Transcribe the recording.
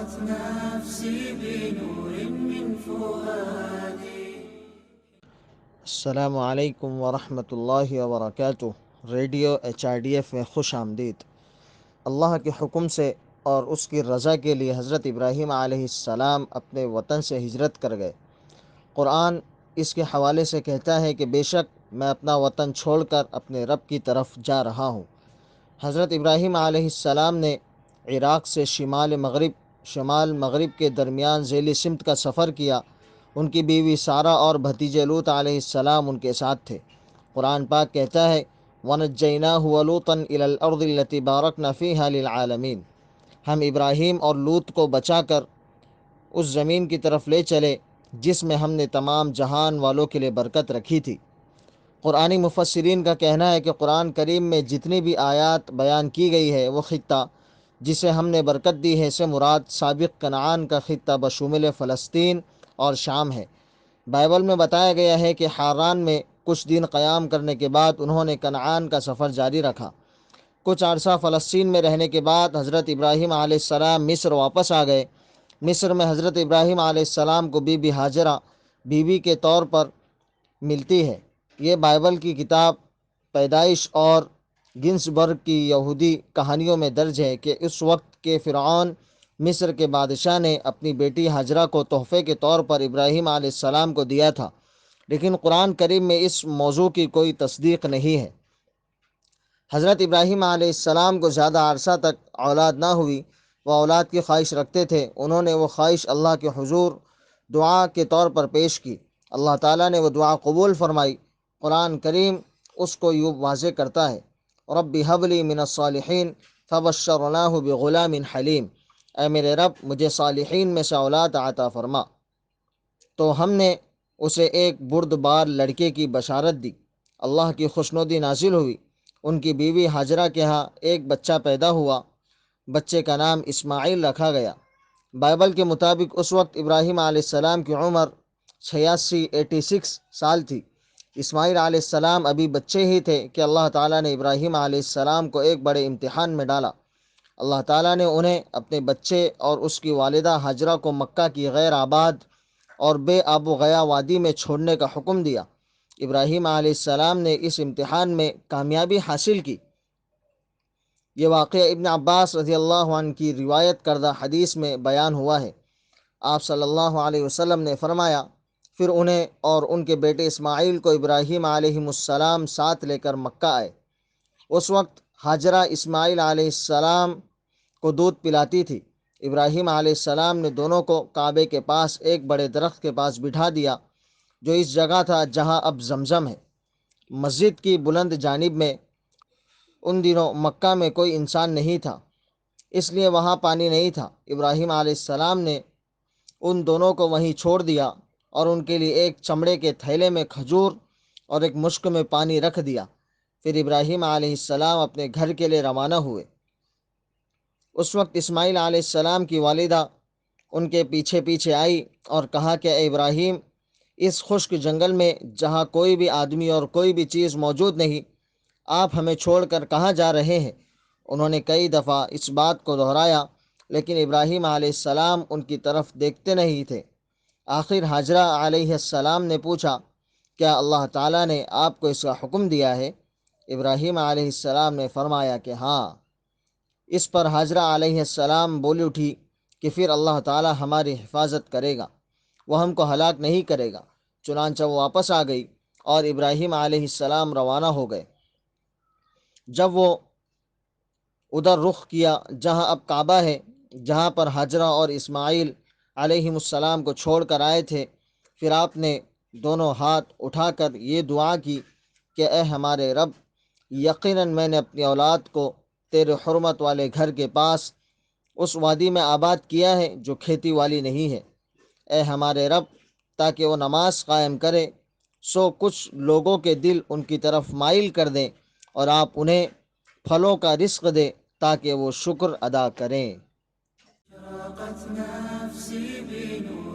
نفسي بنور من فؤادي. السلام علیکم ورحمۃ اللہ وبرکاتہ۔ ریڈیو HRDF میں خوش آمدید۔ اللہ کے حکم سے اور اس کی رضا کے لیے حضرت ابراہیم علیہ السلام اپنے وطن سے ہجرت کر گئے۔ قرآن اس کے حوالے سے کہتا ہے کہ بے شک میں اپنا وطن چھوڑ کر اپنے رب کی طرف جا رہا ہوں۔ حضرت ابراہیم علیہ السلام نے عراق سے شمال مغرب کے درمیان ذیلی سمت کا سفر کیا۔ ان کی بیوی سارہ اور بھتیجے لوط علیہ السلام ان کے ساتھ تھے۔ قرآن پاک کہتا ہے وَنَجَّيْنَاهُ وَلُوطًا إِلَى الْأَرْضِ الَّتِي بَارَكْنَا فِيهَا لِلْعَالَمِينَ۔ ہم ابراہیم اور لوط کو بچا کر اس زمین کی طرف لے چلے جس میں ہم نے تمام جہان والوں کے لیے برکت رکھی تھی۔ قرآنی مفسرین کا کہنا ہے کہ قرآن کریم میں جتنی بھی آیات بیان کی گئی ہے وہ خطہ جسے ہم نے برکت دی ہے سے مراد سابق کنعان کا خطہ بشمول فلسطین اور شام ہے۔ بائبل میں بتایا گیا ہے کہ حاران میں کچھ دن قیام کرنے کے بعد انہوں نے کنعان کا سفر جاری رکھا۔ کچھ عرصہ فلسطین میں رہنے کے بعد حضرت ابراہیم علیہ السلام مصر واپس آ گئے۔ مصر میں حضرت ابراہیم علیہ السلام کو بی بی ہاجرہ بیوی کے طور پر ملتی ہے۔ یہ بائبل کی کتاب پیدائش اور گنسبرگ کی یہودی کہانیوں میں درج ہے کہ اس وقت کے فرعون مصر کے بادشاہ نے اپنی بیٹی ہاجرہ کو تحفے کے طور پر ابراہیم علیہ السلام کو دیا تھا، لیکن قرآن کریم میں اس موضوع کی کوئی تصدیق نہیں ہے۔ حضرت ابراہیم علیہ السلام کو زیادہ عرصہ تک اولاد نہ ہوئی۔ وہ اولاد کی خواہش رکھتے تھے۔ انہوں نے وہ خواہش اللہ کے حضور دعا کے طور پر پیش کی۔ اللہ تعالیٰ نے وہ دعا قبول فرمائی۔ قرآن کریم اس کو یوں واضح کرتا ہے رب ہب لی من الصالحین فبشرناہ بغلام حلیم۔ اے میرے رب مجھے صالحین میں سے اولاد عطا فرما۔ تو ہم نے اسے ایک بردبار لڑکے کی بشارت دی۔ اللہ کی خوشنودی نازل ہوئی۔ ان کی بیوی ہاجرہ کے ہاں ایک بچہ پیدا ہوا۔ بچے کا نام اسماعیل رکھا گیا۔ بائبل کے مطابق اس وقت ابراہیم علیہ السلام کی عمر 86 سال تھی۔ اسماعیل علیہ السلام ابھی بچے ہی تھے کہ اللہ تعالیٰ نے ابراہیم علیہ السلام کو ایک بڑے امتحان میں ڈالا۔ اللہ تعالیٰ نے انہیں اپنے بچے اور اس کی والدہ ہاجرہ کو مکہ کی غیر آباد اور بے آب و گیا وادی میں چھوڑنے کا حکم دیا۔ ابراہیم علیہ السلام نے اس امتحان میں کامیابی حاصل کی۔ یہ واقعہ ابن عباس رضی اللہ عنہ کی روایت کردہ حدیث میں بیان ہوا ہے۔ آپ صلی اللہ علیہ وسلم نے فرمایا پھر انہیں اور ان کے بیٹے اسماعیل کو ابراہیم علیہ السلام ساتھ لے کر مکہ آئے۔ اس وقت ہاجرہ اسماعیل علیہ السلام کو دودھ پلاتی تھی۔ ابراہیم علیہ السلام نے دونوں کو کعبے کے پاس ایک بڑے درخت کے پاس بٹھا دیا جو اس جگہ تھا جہاں اب زمزم ہے۔ مسجد کی بلند جانب میں ان دنوں مکہ میں کوئی انسان نہیں تھا، اس لیے وہاں پانی نہیں تھا۔ ابراہیم علیہ السلام نے ان دونوں کو وہیں چھوڑ دیا اور ان کے لیے ایک چمڑے کے تھیلے میں کھجور اور ایک مشک میں پانی رکھ دیا۔ پھر ابراہیم علیہ السلام اپنے گھر کے لیے روانہ ہوئے۔ اس وقت اسماعیل علیہ السلام کی والدہ ان کے پیچھے پیچھے آئی اور کہا کہ اے ابراہیم، اس خشک جنگل میں جہاں کوئی بھی آدمی اور کوئی بھی چیز موجود نہیں، آپ ہمیں چھوڑ کر کہاں جا رہے ہیں؟ انہوں نے کئی دفعہ اس بات کو دہرایا لیکن ابراہیم علیہ السلام ان کی طرف دیکھتے نہیں تھے۔ آخر ہاجرہ علیہ السلام نے پوچھا کیا اللہ تعالیٰ نے آپ کو اس کا حکم دیا ہے؟ ابراہیم علیہ السلام نے فرمایا کہ ہاں۔ اس پر ہاجرہ علیہ السلام بول اٹھی کہ پھر اللہ تعالیٰ ہماری حفاظت کرے گا، وہ ہم کو ہلاک نہیں کرے گا۔ چنانچہ وہ واپس آ گئی اور ابراہیم علیہ السلام روانہ ہو گئے۔ جب وہ ادھر رخ کیا جہاں اب کعبہ ہے، جہاں پر ہاجرہ اور اسماعیل علیہ السلام کو چھوڑ کر آئے تھے، پھر آپ نے دونوں ہاتھ اٹھا کر یہ دعا کی کہ اے ہمارے رب، یقیناً میں نے اپنی اولاد کو تیرے حرمت والے گھر کے پاس اس وادی میں آباد کیا ہے جو کھیتی والی نہیں ہے۔ اے ہمارے رب، تاکہ وہ نماز قائم کرے سو کچھ لوگوں کے دل ان کی طرف مائل کر دیں اور آپ انہیں پھلوں کا رزق دے تاکہ وہ شکر ادا کریں۔ اشرقت نفسي بنور